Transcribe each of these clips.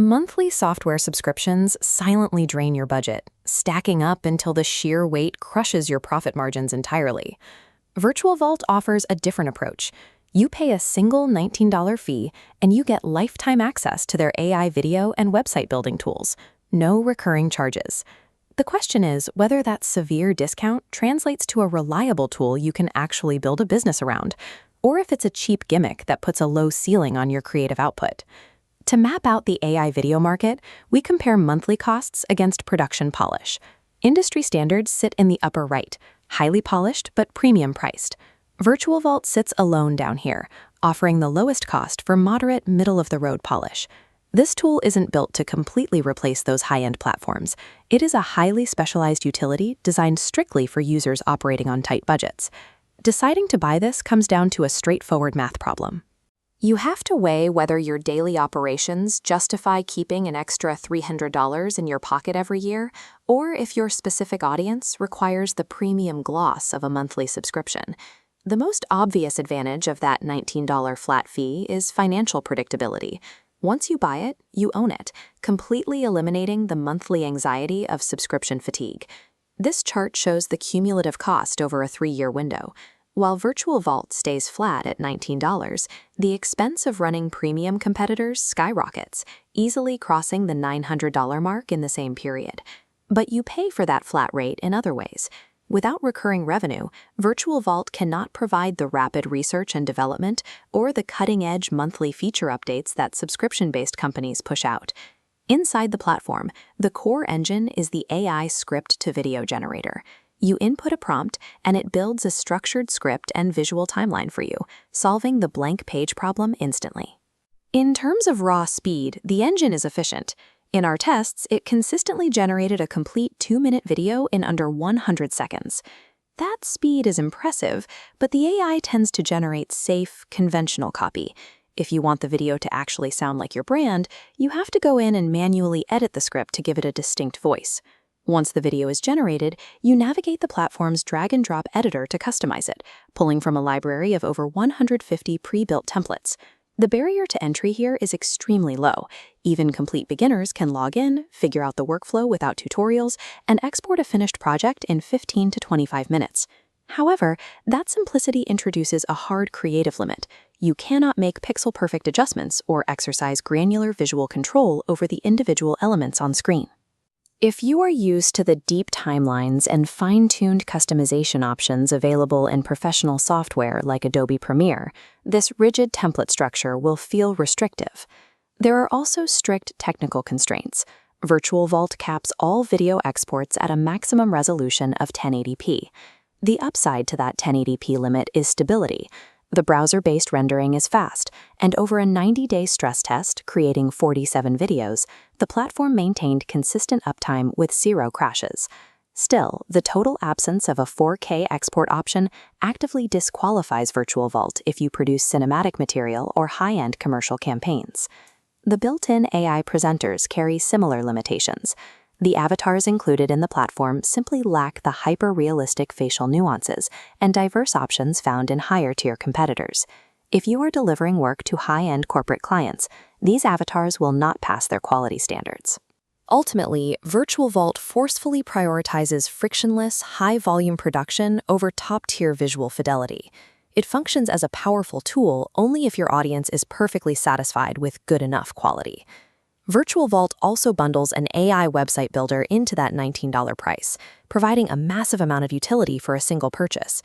Monthly software subscriptions silently drain your budget, stacking up until the sheer weight crushes your profit margins entirely. VirtualVault offers a different approach. You pay a single $19 fee, and you get lifetime access to their AI video and website building tools. No recurring charges. The question is whether that severe discount translates to a reliable tool you can actually build a business around, or if it's a cheap gimmick that puts a low ceiling on your creative output. To map out the AI video market, we compare monthly costs against production polish. Industry standards sit in the upper right, highly polished but premium priced. VirtualVault sits alone down here, offering the lowest cost for moderate, middle-of-the-road polish. This tool isn't built to completely replace those high-end platforms. It is a highly specialized utility designed strictly for users operating on tight budgets. Deciding to buy this comes down to a straightforward math problem. You have to weigh whether your daily operations justify keeping an extra $300 in your pocket every year, or if your specific audience requires the premium gloss of a monthly subscription. The most obvious advantage of that $19 flat fee is financial predictability. Once you buy it, you own it, completely eliminating the monthly anxiety of subscription fatigue. This chart shows the cumulative cost over a 3-year window. While VirtualVault stays flat at $19, the expense of running premium competitors skyrockets, easily crossing the $900 mark in the same period. But you pay for that flat rate in other ways. Without recurring revenue, VirtualVault cannot provide the rapid research and development or the cutting-edge monthly feature updates that subscription-based companies push out. Inside the platform, the core engine is the AI script-to-video generator. You input a prompt, and it builds a structured script and visual timeline for you, solving the blank page problem instantly. In terms of raw speed, the engine is efficient. In our tests, it consistently generated a complete 2-minute video in under 100 seconds. That speed is impressive, but the AI tends to generate safe, conventional copy. If you want the video to actually sound like your brand, you have to go in and manually edit the script to give it a distinct voice. Once the video is generated, you navigate the platform's drag-and-drop editor to customize it, pulling from a library of over 150 pre-built templates. The barrier to entry here is extremely low. Even complete beginners can log in, figure out the workflow without tutorials, and export a finished project in 15 to 25 minutes. However, that simplicity introduces a hard creative limit. You cannot make pixel-perfect adjustments or exercise granular visual control over the individual elements on screen. If you are used to the deep timelines and fine-tuned customization options available in professional software like Adobe Premiere, this rigid template structure will feel restrictive. There are also strict technical constraints. VirtualVault caps all video exports at a maximum resolution of 1080p. The upside to that 1080p limit is stability. The browser-based rendering is fast, and over a 90-day stress test, creating 47 videos, the platform maintained consistent uptime with 0 crashes. Still, the total absence of a 4K export option actively disqualifies VirtualVault if you produce cinematic material or high-end commercial campaigns. The built-in AI presenters carry similar limitations. The avatars included in the platform simply lack the hyper-realistic facial nuances and diverse options found in higher-tier competitors. If you are delivering work to high-end corporate clients, these avatars will not pass their quality standards. Ultimately, VirtualVault forcefully prioritizes frictionless, high-volume production over top-tier visual fidelity. It functions as a powerful tool only if your audience is perfectly satisfied with good enough quality. VirtualVault also bundles an AI website builder into that $19 price, providing a massive amount of utility for a single purchase.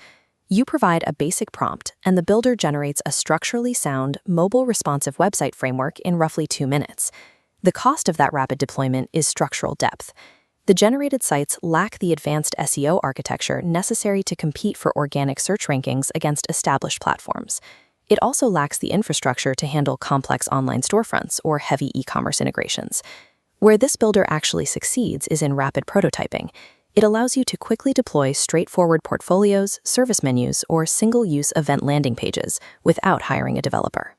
You provide a basic prompt, and the builder generates a structurally sound, mobile-responsive website framework in roughly 2 minutes. The cost of that rapid deployment is structural depth. The generated sites lack the advanced SEO architecture necessary to compete for organic search rankings against established platforms. It also lacks the infrastructure to handle complex online storefronts or heavy e-commerce integrations. Where this builder actually succeeds is in rapid prototyping. It allows you to quickly deploy straightforward portfolios, service menus, or single-use event landing pages without hiring a developer.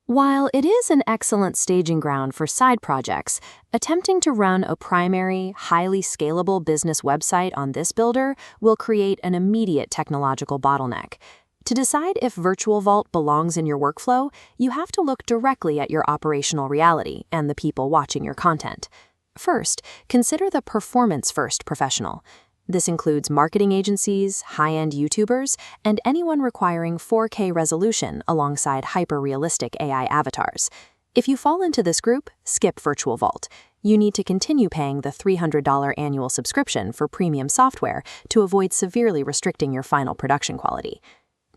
While it is an excellent staging ground for side projects, attempting to run a primary, highly scalable business website on this builder will create an immediate technological bottleneck. To decide if VirtualVault belongs in your workflow, you have to look directly at your operational reality and the people watching your content. First, consider the performance-first professional. This includes marketing agencies, high-end YouTubers, and anyone requiring 4K resolution alongside hyper-realistic AI avatars. If you fall into this group, skip VirtualVault. You need to continue paying the $300 annual subscription for premium software to avoid severely restricting your final production quality.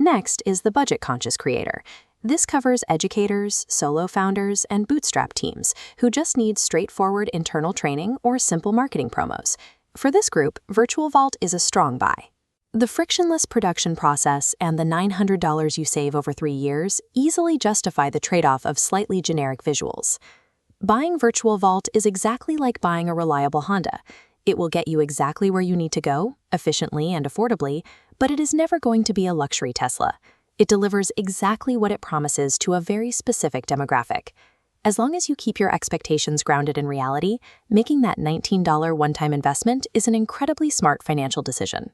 Next is the budget-conscious creator. This covers educators, solo founders, and bootstrap teams who just need straightforward internal training or simple marketing promos. For this group, VirtualVault is a strong buy. The frictionless production process and the $900 you save over 3 years easily justify the trade-off of slightly generic visuals. Buying VirtualVault is exactly like buying a reliable Honda. It will get you exactly where you need to go, efficiently and affordably, but it is never going to be a luxury Tesla. It delivers exactly what it promises to a very specific demographic. As long as you keep your expectations grounded in reality, making that $19 one-time investment is an incredibly smart financial decision.